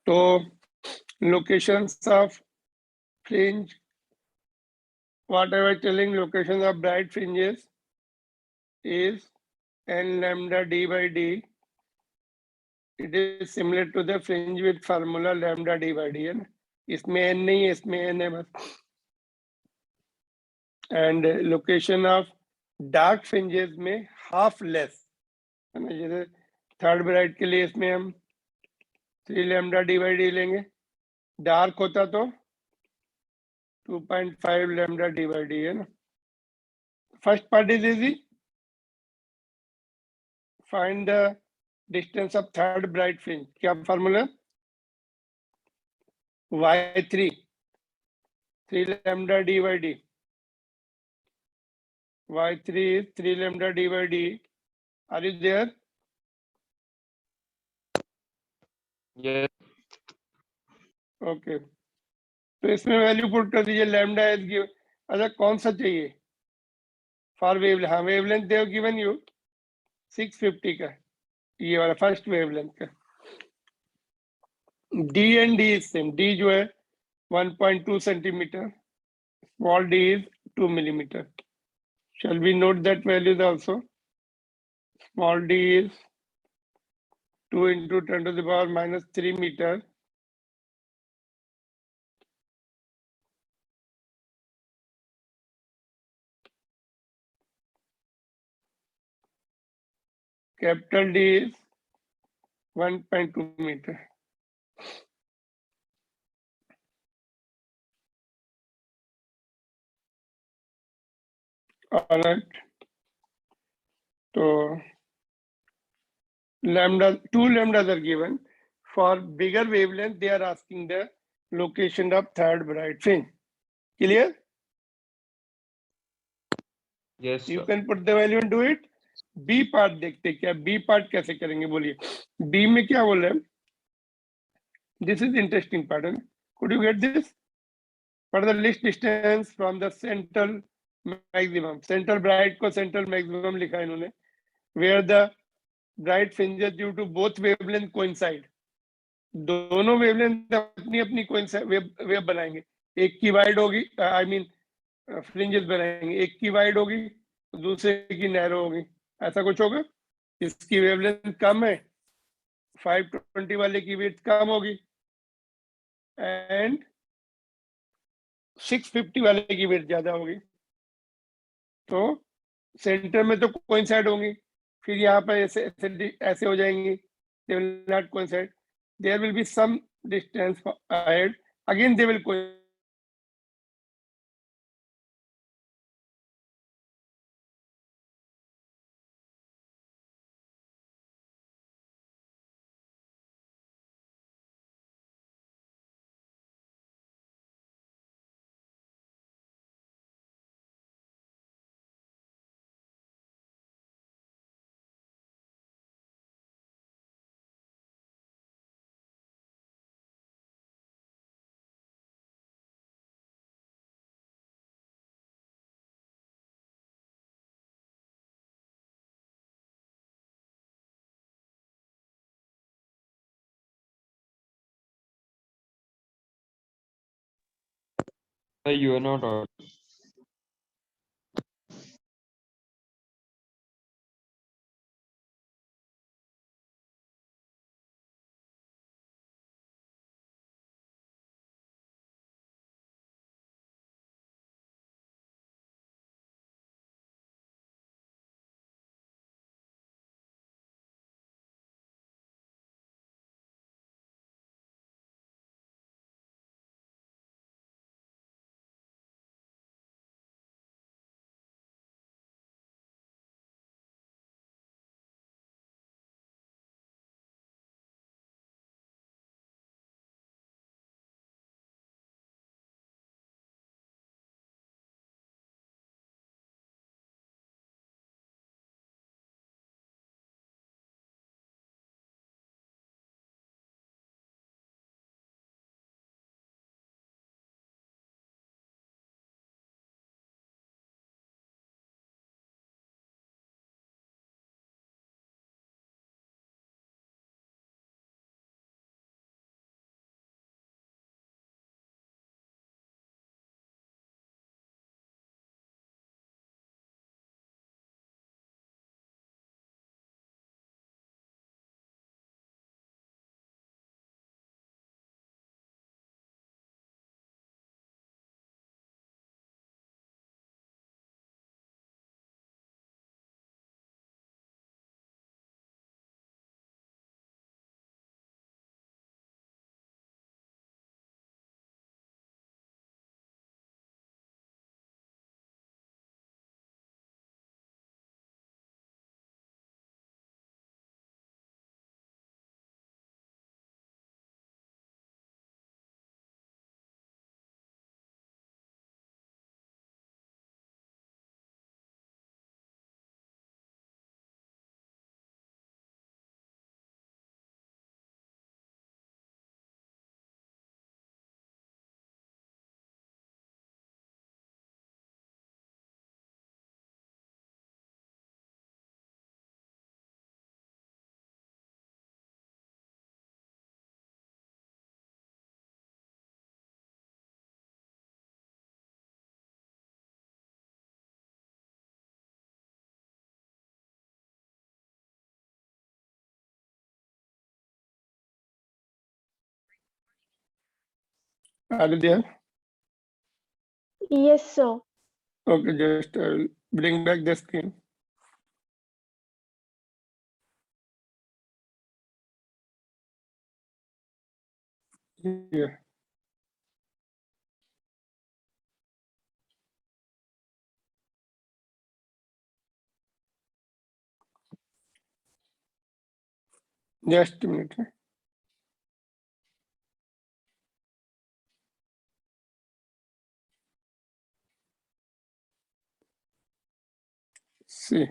तो locations of fringe, what I was telling, locations of bright fringes is n lambda d by d. It is similar to the fringe with formula lambda d by d है ना, इसमें n नहीं है, इसमें n है बस. And location of dark fringes में half less है ना, जैसे थर्ड ब्राइट के लिए इसमें हम 3 लैम्डा डी बाई डी लेंगे, डार्क होता तो 2.5 लैम्डा डी बाई डी है ना. First part is easy, find the distance of third bright fringe. क्या formula? y3 3 lambda d by d. y3 is 3 lambda d by d. Are you there? Yes. Okay. तो इसमें value put कर दीजिए, lambda is given. अच्छा कौन सा चाहिए for wavelength? हाँ वेवलेंथ दे गिवन यू 650 का, ये वाला फर्स्ट वेवलेंथ का. D and D is same. D जो है 1.2 centimetre, small D is 2 millimeter. Shall we note that values also? Small d is 2 into 10 to the power minus 3 meter. Capital D is 1.2 meter. All right. So lambda, 2 lambdas are given. For bigger wavelength, they are asking the location of third bright fringe. Clear? Yes, You sir. can put the value and do it. B part देखते हैं क्या, B part कैसे करेंगे बोलिए. B में क्या बोल रहे हैं? This is interesting part. Could you get this? For the least distance from the central maximum. Central bright को central maximum लिखा है इन्होंने. Where the bright fringes due to both wavelength coincide. दोनों वेवलेंथ अपनी अपनी कोइंसाइड वेव बनाएंगे. एक की वाइड होगी, आई मीन फ्रिंजेस बनाएंगे, एक की वाइड होगी दूसरे की नैरो होगी. ऐसा कुछ होगा. इसकी वेवलेंथ कम है, 520 वाले की विड्थ कम होगी एंड 650 वाले की विड्थ ज्यादा होगी. तो सेंटर में तो कोइंसाइड होंगी, फिर यहाँ पर ऐसे ऐसे हो जाएंगी. they will not coincide. There will be some distance ahead, again they will coincide. Sir, you are not audible. Are you there? Yes, sir. Okay, just bring back the screen. Yeah. Just a minute. See.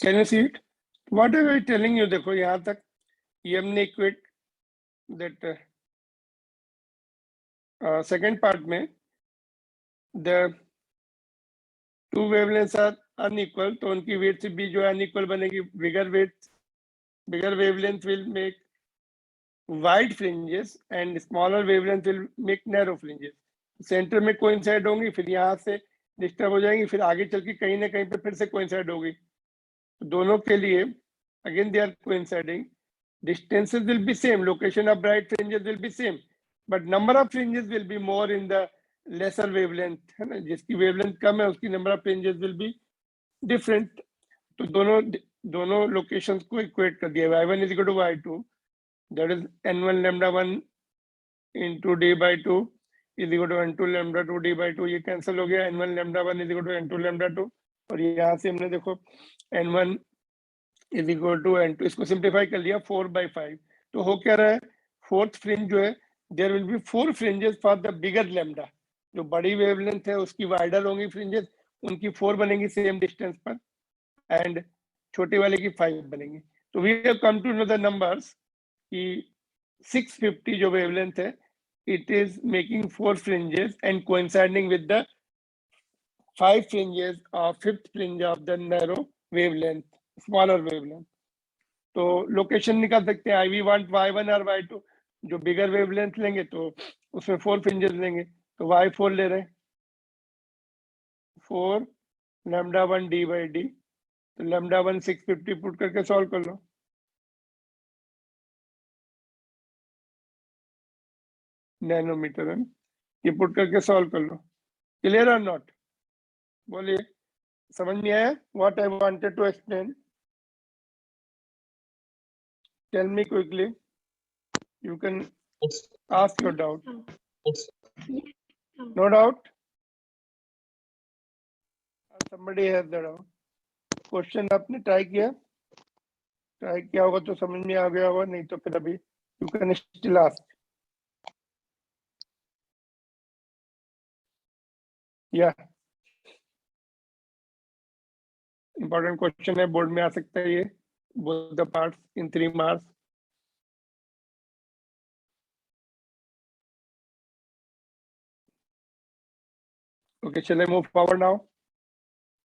Can you see it? What am I telling you? देखो यहाँ तक ये हमने equate that second part में the two wavelengths are unequal, तो उनकी weights भी जो है unequal बनेगी. Bigger wavelength will make wide fringes and smaller wavelength will make narrow fringes. Centre में कोइंसाइड होंगी, फिर यहाँ से डिस्टर्ब हो जाएंगी, फिर आगे चल के कहीं ना कहीं पे फिर से कोइंसाइड होगी. तो दोनों के लिए again they are coinciding. Distances will be same, location of bright fringes will be same, but number of fringes will be more in the lesser wavelength, है ना. जिसकी wavelength कम है उसकी number of fringes will be different. तो दोनों locations को equate कर दिया. y1 is equal to y2, that is n1 lambda 1 into d by 2 is equal to n2 lambda 2 d by 2. ये cancel हो गया. n1 lambda 1 is equal to n2 lambda 2, और यहाँ से हमने देखो n1 is equal to n2, इसको simplify कर लिया 4/5. तो हो क्या रहा है, फोर्थ फ्रिंज जो है there will be 4 fringes for the bigger lambda. जो बड़ी वेवलेंथ है उसकी वाइडर होंगी फ्रिंजेस, उनकी 4 बनेंगी सेम डिस्टेंस पर, एंड छोटे वाले की 5 बनेंगी. तो we have come to know the numbers कि 650 जो वेवलेंथ है, it is making 4 fringes and coinciding with the 5 fringes of fifth fringe of the narrow wavelength, smaller wavelength. तो लोकेशन निकाल सकते हैं. आई वांट y1 और y2. जो बिगर wavelength लेंगे तो उसमें 4 फ्रिंजेस लेंगे, तो y4 ले रहे हैं, 4 लैम्डा 1 d by d. तो लैम्डा 1 650 पुट करके सॉल्व कर लो. नैनोमीटर है, ये पुट करके सॉल्व कर लो. क्लियर और नॉट? बोलिए, समझ में आया what I wanted to explain? Tell me quickly, you can ask your doubt. No doubt? Somebody has the doubt. Question आपने ट्राई किया होगा तो समझ में आ गया होगा, नहीं तो फिर अभी यू कैन स्टिल आस्क. या इंपॉर्टेंट क्वेश्चन है, बोर्ड में आ सकता है ये. Both the parts in 3 marks. Okay, चले मूव फॉरवर्ड नाउ.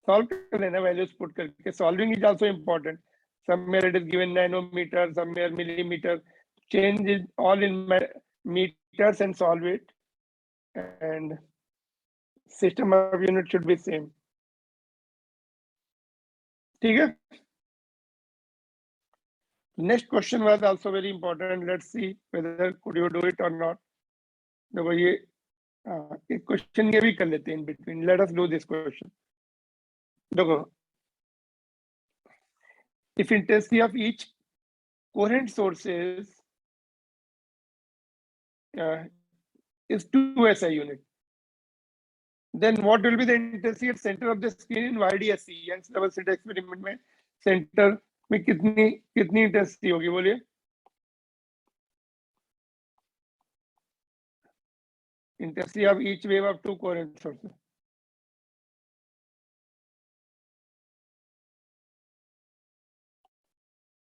सॉल्व कर लेना वैल्यूज पुट करके. Solving is also important. somewhere it is given nanometer, somewhere millimeter. Change is all in meters and solve it, and system of unit should be same. ठीक है. Next question was also very important. Let's see whether could you do it or not. देखो ये एक question ये भी कर लेते हैं in between. Let us do this question. देखो, if intensity of each coherent sources is 2 SI unit, then what will be the intensity at center of the screen in YDSC? Young's double slit experiment में center में कितनी intensity होगी, बोलिए. Intensity of each wave of 2 coherent sources.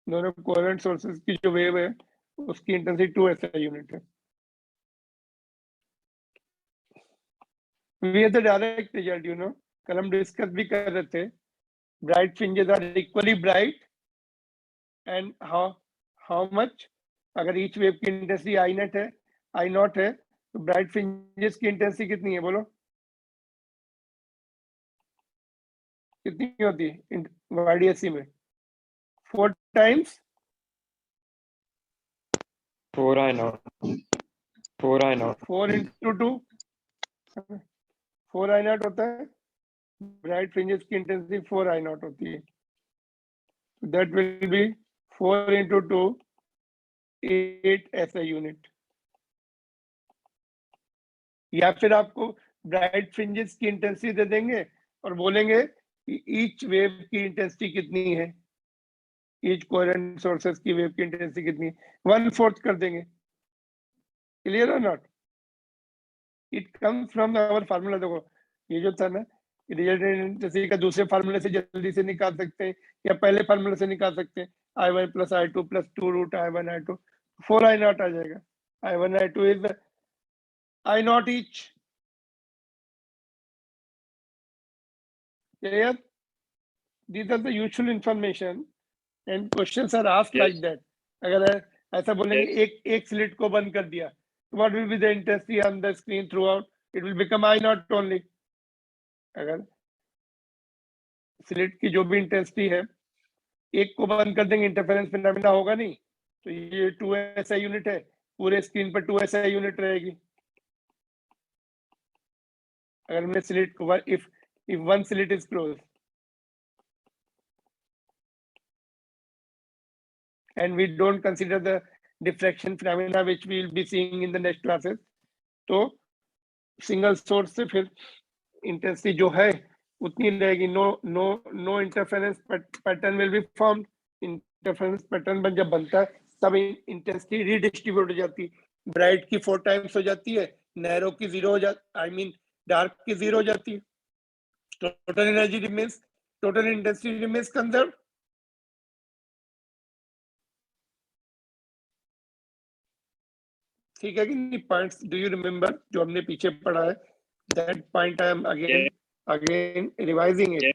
दोनों coherent sources की जो wave है उसकी इंटेंसिटी 2 SI यूनिट है. We have the direct result, you know. कल हम डिस्कस भी कर रहे थे. Bright fringes are equally bright and how much, अगर ईच वेव की इंटेंसिटी आई नॉट है तो ब्राइट फ्रिंजेस की इंटेंसिटी कितनी है बोलो, कितनी होती है YDSC में? 4 times 4 I naught. 4 I naught. 4 into 2, 4 I not होता है, ब्राइट फ्रिंजेस की इंटेंसिटी 4 I नॉट होती है, that will be 4 into 2, 8 SI unit. या फिर आपको ब्राइट फ्रिंजेस की इंटेंसिटी दे देंगे और बोलेंगे कि ईच वेव की इंटेंसिटी कितनी है, ईच कोहेरेंट सोर्सेस की वेव की इंटेंसिटी कितनी है, 1/4 कर देंगे। क्लियर और not? It comes from our formula. देखो ये जो था ना, रिजल्टेंट इंटेंसिटी का दूसरे फार्मूले से जल्दी से निकाल सकते हैं या पहले फार्मूले से निकाल सकते हैं, I1 + I2 + 2 root I1 I2, 4 I not आ जाएगा। I1 I2 is I not each. Clear? These are the usual information and questions are asked Yes. like that. अगर ऐसा बोलेंगे एक स्लिट को बंद कर दिया, what will be the intensity on the screen throughout? It will become I naught only. अगर slit की जो भी इंटेंसिटी है, एक को बंद कर देंगे, इंटरफेरेंस फिनोमेना होगा नहीं, तो ये 2 SI यूनिट है, पूरे स्क्रीन पर 2 SI यूनिट रहेगी। अगर हमने स्लिट को if one slit is closed and we don't consider the diffraction phenomena which we will be seeing in the next classes, तो सिंगल सोर्स से फिर इंटेंसिटी जो है उतनी रहेगी। No interference pattern will be formed. Interference pattern जब बनता है तब इंटेंसिटी रीडिस्ट्रीब्यूट हो जाती है, ब्राइट की 4 times हो जाती है, नैरो की 0 हो जाती, आई मीन डार्क की 0 हो जाती है, total energy remains, total intensity remains conserve. ठीक है कि नहीं? पॉइंट्स डू यू रिमेम्बर जो हमने पीछे पढ़ा है? That point I am again revising it.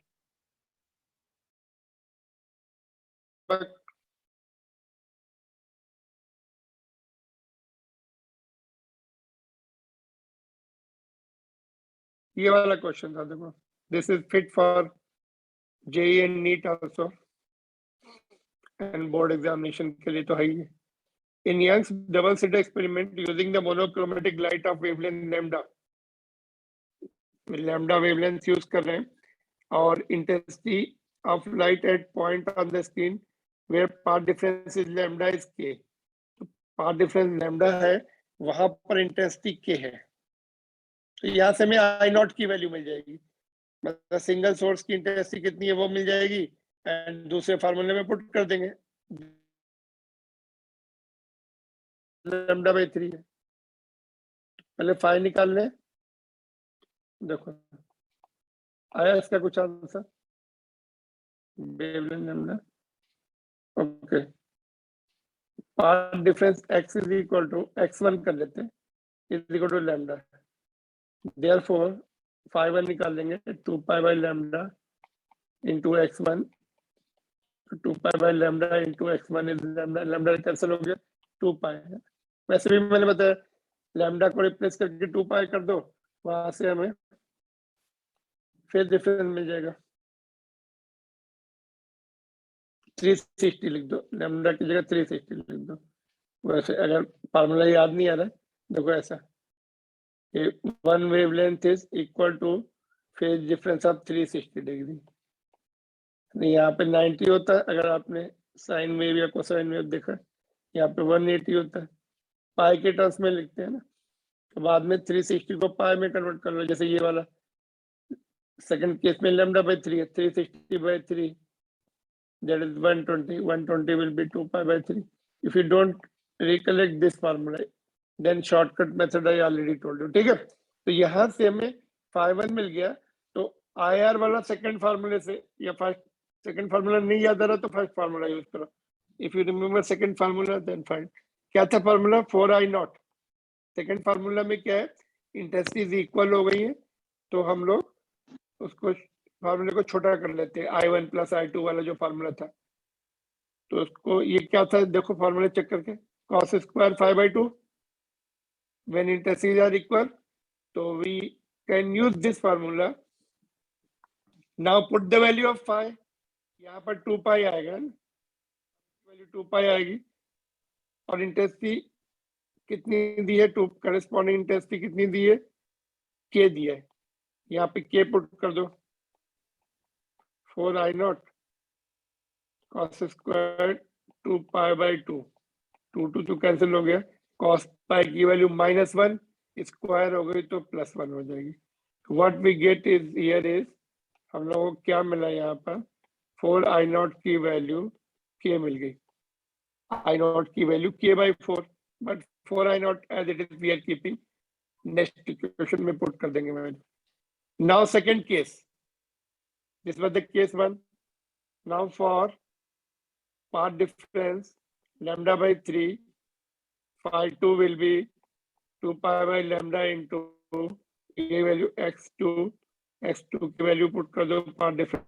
ये वाला क्वेश्चन था, देखो this is fit for JEE and NEET also, and board examination के लिए तो है ही। In Young's double slit experiment using the monochromatic light of wavelength lambda wavelength use कर रहे हैं, और intensity of light at point on the screen where path difference is lambda is K. Path difference lambda है, वहां पर intensity के है, तो यहाँ से हमें आई नॉट की वैल्यू मिल जाएगी, मतलब सिंगल सोर्स की इंटेंसिटी कितनी है वो मिल जाएगी, एंड दूसरे फार्मूले में पुट कर देंगे, λ/3 है। पहले 5 निकाल लें, देखो आया इसका कुछ answer, wavelength lambda. Okay, path difference x is equal to x1 कर लेते हैं, is equal to lambda, therefore 5 निकाल लेंगे, 2 pi by lambda into x1, 2 pi by lambda into x1 is lambda, lambda cancel हो गया, 2 पाई है। वैसे भी मैंने बताया लैम्डा को रिप्लेस करके 2 पाई कर दो, वहां से हमें फिर डिफरेंस मिल जाएगा, 360 लिख दो, लैम्डा की जगह 360 लिख दो। वैसे अगर फार्मूला याद नहीं आ रहा, देखो ऐसा, one wavelength is equal two phase difference of 360 degree. यहाँ पे 90 होता है, अगर आपने साइन वेव या कोसाइन वेव देखा, यहाँ पे 180 होता है, पाई के टर्म्स में लिखते हैं ना, तो बाद में 360 को पाई में कन्वर्ट कर लो, जैसे ये वाला सेकंड केस में λ/3 है, 360/3 that is 120, 120 will be 2 pi by 3. If you don't recollect this formula, then shortcut method I already told you. ठीक है, तो यहाँ से हमें 5 मिल गया, तो IR वाला सेकंड फार्मूले से, या फर्स्ट सेकंड फार्मूला नहीं याद आ रहा तो फर्स्ट फार्मूला यूज करो। If you remember second formula then find, क्या था formula? 4I not. Second formula में क्या है, इंटेंसिटी इक्वल हो गई है, तो हम लोग उसको फार्मूले को छोटा कर लेते हैं, I1 + I2 वाला जो फार्मूला था, तो उसको ये क्या था देखो फॉर्मूला चेक करके, cos square 5/2 when indices are equal. So we can use this formula. Now put the value of phi. यहाँ पर 2 पाई आएगा, वैल्यू 2 पाई आएगी, और इंटेंसिटी कितनी दी है, टू करस्पॉन्डिंग इंटेंसिटी कितनी दी है, के दिया है, यहाँ पे के पुट कर दो, 4I0 cos स्क्वायर 2 पाई/2, 2 कैंसिल हो गया, cos पाई की वैल्यू -1 स्क्वायर हो गई तो +1 हो जाएगी. What we get is here is, हम लोगों को क्या मिला यहाँ पर, 4I0 की वैल्यू k मिल गई, I0 की value k/4, but 4I0 as it is we are keeping, next equation में पुट कर देंगे value. Now second case, this was the case 1. Now for path difference λ/3, phi2 will be 2 pi by lambda into a value x2 की value put कर दो path difference